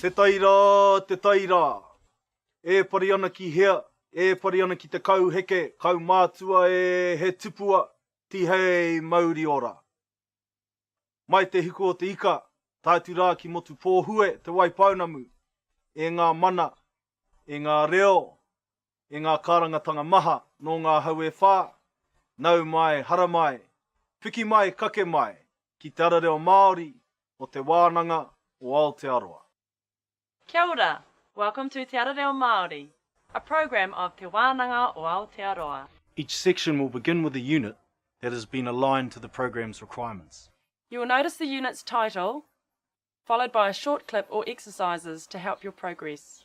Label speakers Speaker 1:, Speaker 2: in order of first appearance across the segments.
Speaker 1: Te taira. E pari ana ki hea, e pari ana ki te kau heke, kau mātua e he tupua, ti hei Māori ora. Mai te hiku o te ika, tātu rā ki motu pōhue, te waipaunamu, e ngā mana, e ngā reo, e ngā kārangatanga maha, no ngā haue whā, nau mai, hara mai, piki mai, kake mai, ki te ara reo Māori, o te wānanga o Aotearoa.
Speaker 2: Kia ora. Welcome to Te Ara Reo Māori, a program of Te Wānanga o Aotearoa.
Speaker 1: Each section will begin with a unit that has been aligned to the program's requirements.
Speaker 2: You will notice the unit's title, followed by a short clip or exercises to help your progress.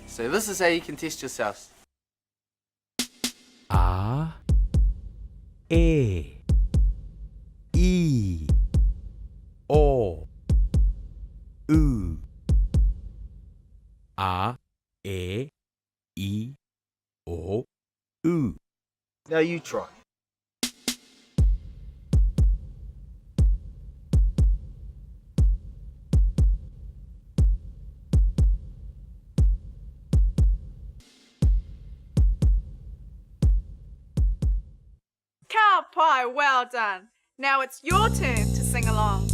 Speaker 3: So this is how you can test yourselves.
Speaker 4: A, E, I, O, U. A, E, I, O, U.
Speaker 1: Now you try.
Speaker 5: Cow pie, well done. Now it's your turn to sing along.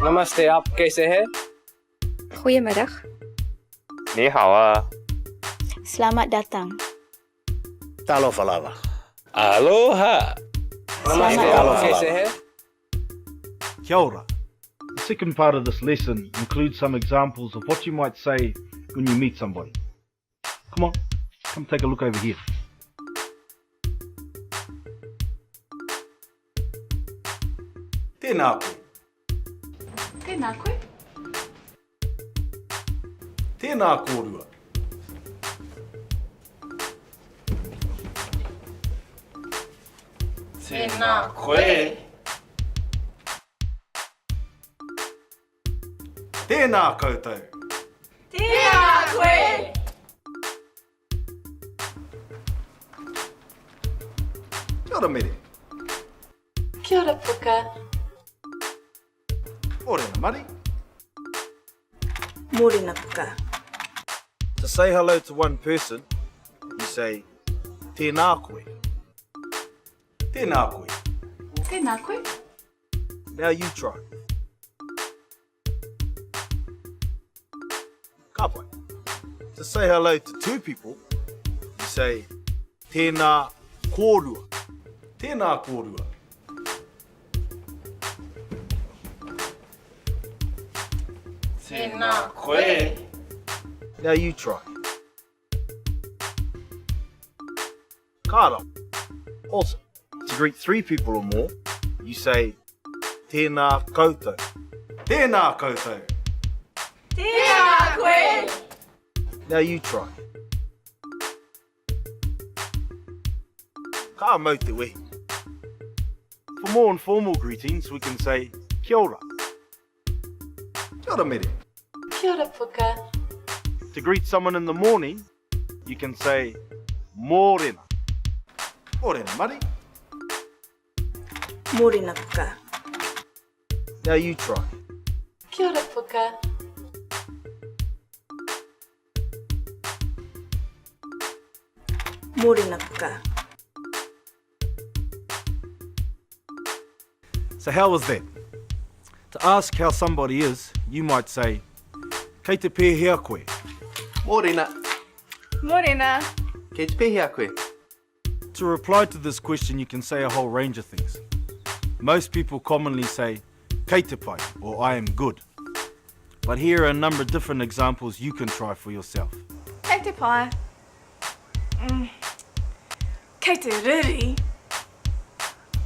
Speaker 6: नमस्ते, आप कैसे हैं?
Speaker 7: Goedemiddag.
Speaker 6: Ni hao.
Speaker 7: Selamat datang. Talofa lava.
Speaker 8: Aloha.
Speaker 6: Namaste, kaise hai?
Speaker 1: Kia ora. The second part of this lesson includes some examples of what you might say when you meet somebody. Come on, come take a look over here. Tēnā koe.
Speaker 5: Tēnā koe.
Speaker 1: Tēnā kōrua.
Speaker 3: Tēnā koe.
Speaker 1: Tēnā koutou.
Speaker 5: Tēnā koe.
Speaker 1: Kia ora mere.
Speaker 2: Kia ora puka.
Speaker 1: Morena mari.
Speaker 9: Morena puka.
Speaker 1: To say hello to one person, you say tēnā koe. Tēnā koe.
Speaker 5: Tēnā koe.
Speaker 1: Now you try. Ka pai. To say hello to two people, you say tēnā kōrua. Tēnā kōrua.
Speaker 3: Tēnā koe.
Speaker 1: Now you try. Kāra. Also, to greet three people or more, you say tēnā koutou. Tēnā koutou.
Speaker 5: Tēnā koe.
Speaker 1: Now you try. Ka mau te wehi. For more informal greetings, we can say kia ora. Kia ora mere.
Speaker 2: Kia ora puka.
Speaker 1: To greet someone in the morning, you can say morena. Morena mari.
Speaker 9: Morena puka.
Speaker 1: Now you try.
Speaker 2: Kia ora puka.
Speaker 9: Morena puka.
Speaker 1: So how was that? To ask how somebody is, you might say, kei te pēhea koe.
Speaker 3: Morena.
Speaker 5: Morena.
Speaker 3: Kei te pēhea koe.
Speaker 1: To reply to this question, you can say a whole range of things. Most people commonly say, kei te pai, or I am good. But here are a number of different examples you can try for yourself.
Speaker 5: Kei te pai. Kei te riri.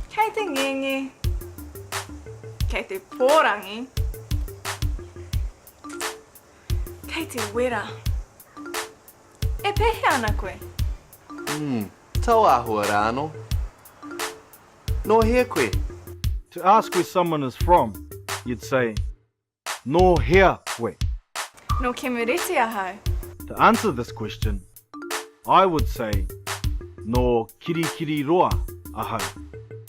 Speaker 5: Kei te ngenge. Kei te pōrangi. Kei te wera. E pehe ana koe.
Speaker 3: Tau āhua rāno. No hea koe.
Speaker 1: To ask where someone is from, you'd say, no hea koe.
Speaker 5: No kemereti ahau.
Speaker 1: To answer this question, I would say, no kirikiri roa ahau,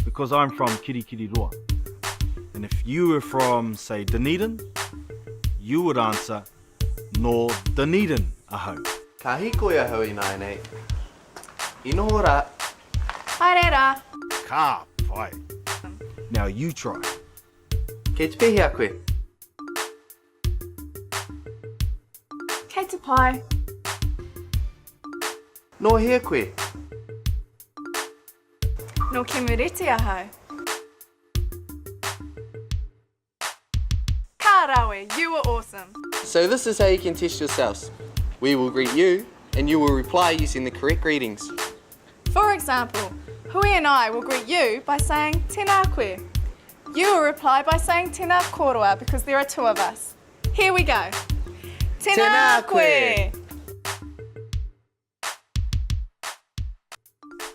Speaker 1: because I'm from Kirikiri Roa. And if you were from, say, Dunedin, you would answer, no Dunedin ahau.
Speaker 3: Ka hiko ia hau I nai nei. Inoho rā.
Speaker 5: Haere rā.
Speaker 1: Ka pai. Now you try.
Speaker 3: Kei te pēhea koe.
Speaker 5: Kei te pai.
Speaker 3: No hea koe.
Speaker 5: No kemereti ahau. Ka rawe, you were awesome.
Speaker 3: So this is how you can test yourselves. We will greet you, and you will reply using the correct greetings.
Speaker 5: For example, Hui and I will greet you by saying tēnā koe. You will reply by saying tēnā kōrua because there are two of us. Here we go. Tēnā koe.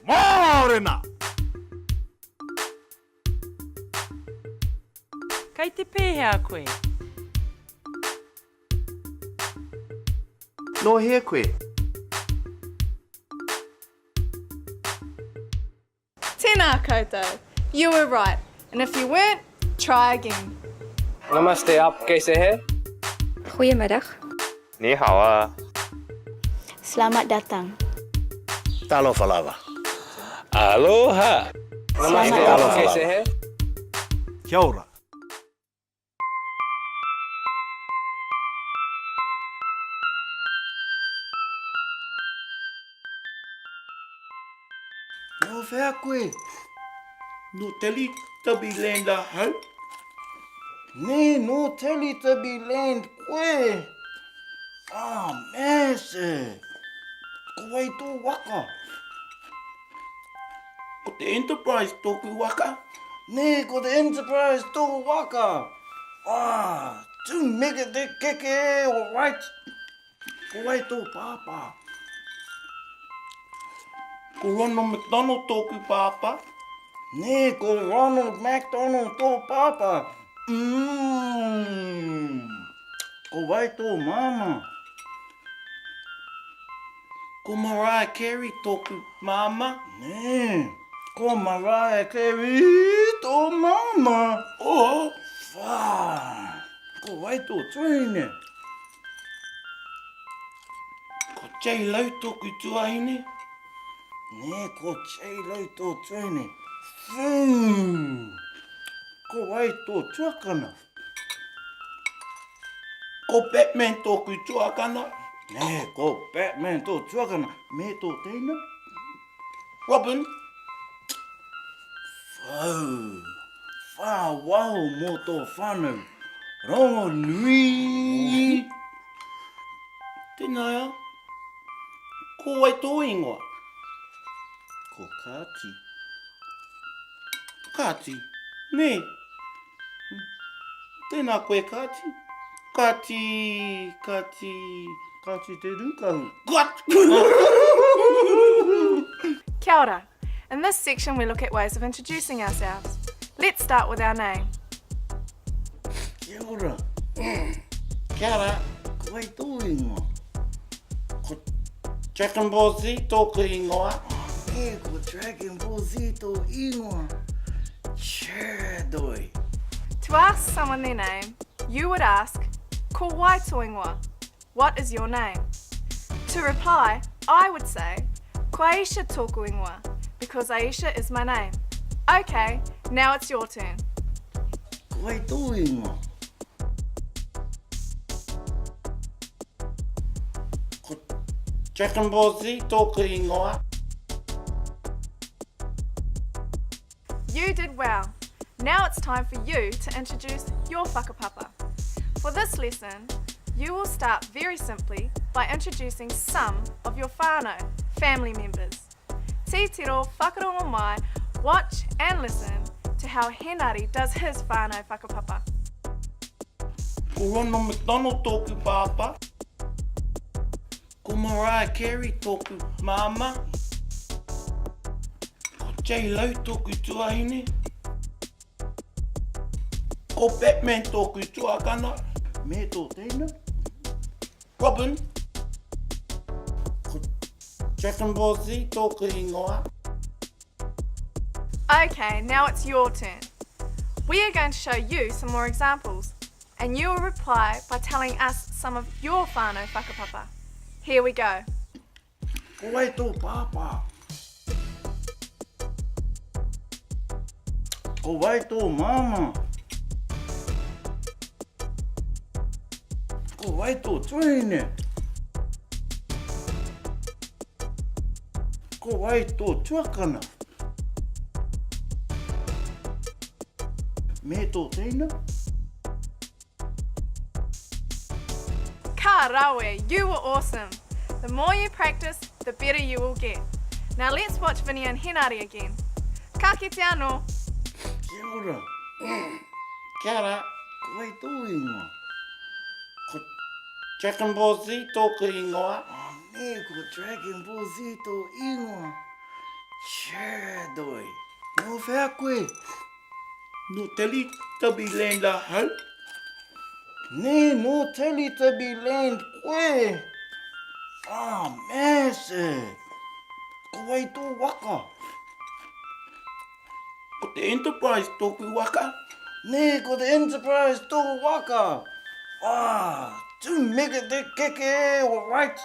Speaker 1: Morena!
Speaker 2: Kei te pēhea koe.
Speaker 3: No hea koe.
Speaker 5: Tēnā koutou. You were right. And if you weren't, try again.
Speaker 6: Namaste, aap kaise hai?
Speaker 10: Goedemiddag.
Speaker 8: Ni hao a.
Speaker 10: Selamat datang.
Speaker 7: Talofa lava.
Speaker 8: Aloha.
Speaker 6: Namaste, aap kaise hai?
Speaker 1: Kia ora.
Speaker 7: No whea koe. No teli tabi land la hau. Ne, no teli tabi land koe. Ah, mese. Ko wai tō waka. Ko te Enterprise tōku waka? Ne, ko te Enterprise tō waka. Ah, tū mega te keke e, all right. Ko wai tō pāpā. Ko Ronald McDonald tōku pāpā? Ne, ko Ronald McDonald tō pāpā. Ko wai tō mama. Ko Mariah Carey tōku mama? Ne, ko Mariah Carey tō mama. Oh, whā. Ko wai tō tuine. Ko J-Lo tōku tuahine? Ne, ko J-Lo tō tuine. Ko wai tō tuakana. Ko Batman tōku tuakana? Ne, ko Batman tō tuakana. Me tō teina? Robin? Whā waho mō tō whānau. Rongo nui. Tēnā ia. Ko wai tō ingoa? Ko Kāti. Kāti? Ne. Tēnā koe Kāti. Kāti te rukahu. What?
Speaker 5: Kia ora. In this section we look at ways of introducing ourselves. Let's start with our name.
Speaker 7: Kia ora. Kia ora. Ko wai tō ingoa? Ko Dragon Ball Z tōku ingoa? E, ko Dragon Ball Z tō ingoa. Chadoi.
Speaker 5: To ask someone their name, you would ask, ko wai tō ingoa? What is your name? To reply, I would say, ko Aisha tōku ingoa, because Aisha is my name. Okay, now it's your turn.
Speaker 7: Ko wai tō ingoa? Ko Dragon Ball Z tōku ingoa?
Speaker 5: You did well. Now it's time for you to introduce your whakapapa. For this lesson, you will start very simply by introducing some of your whānau, family members. Titiro whakarongo mai, watch and listen to how Henari does his whānau whakapapa.
Speaker 7: Ko Ronald McDonald tōku pāpā? Ko Mariah Carey tōku mama? Ko J-Lo tōku tuahine? Ko Batman tōku tuakana? Me tō teina? Robin? Ko Dragon Ball Z tōku ingoa?
Speaker 5: Okay, now it's your turn. We are going to show you some more examples, and you will reply by telling us some of your whānau whakapapa. Here we go.
Speaker 7: Ko wai tō pāpā? Ko wai tō mama? Ko wai tō tuine? Ko wai tō tuakana? Me tō teina?
Speaker 5: Ka rawe, you were awesome. The more you practice, the better you will get. Now let's watch Vinny and Henari again. Ka kite anō.
Speaker 7: Kia ora. Kia ora. Ko wai tō ingoa? Ko Dragon Ball Z tōku ingoa? Oh, me, ko Dragon Ball Z tō ingoa. Chadoi. No whea koe. No teli tabi land la hau? Ne, no teli tabi land koe. Ah, mese. Ko wai tō waka. Ko te Enterprise tōku waka? Ne, ko te Enterprise tō waka. Ah, tū mega te keke e, all right.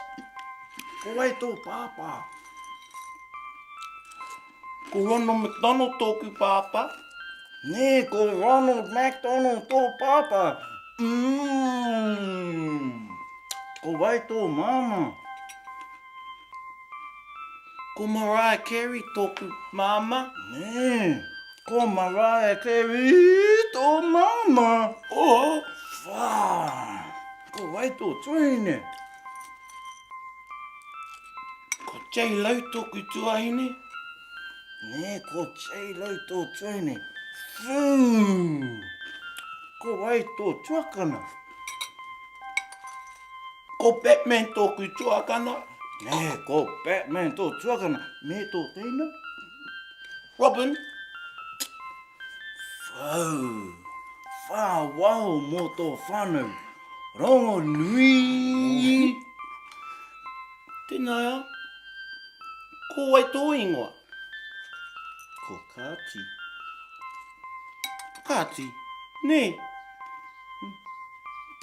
Speaker 7: Ko wai tō pāpā. Ko Ronald McDonald tōku pāpā? Ne, ko Ronald McDonald tō pāpā. Ko wai tō mama. Ko Mariah Carey tōku māma. Nē, ko Mariah Carey tō māma. Oh, whā. Ko wai tō tuahine. Ko J-Lo tōku tuahine. Nē, ko J-Lo tō tuahine. Fū. Ko wai tō tuakana. Ko Batman tōku tuakana. Nē, ko Batman tō tuakana. Me tō teina. Robin. Whau. Whā wau mō tō whānau. Rongo nui. Tēnā ia. Ko wai tō ingoa. Ko Kāti. Kāti. Nē.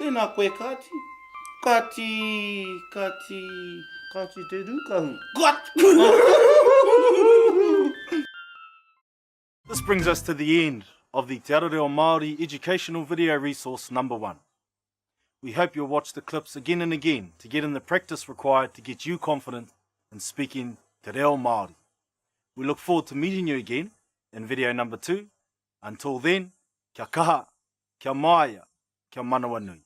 Speaker 7: Tēnā koe Kāti. Kāti te rukahu.
Speaker 1: This brings us to the end of the Te Arareo Māori educational video resource number 1. We hope you'll watch the clips again and again to get in the practice required to get you confident in speaking Te Reo Māori. We look forward to meeting you again in video number 2. Until then, kia kaha, kia maia, kia manawa nui.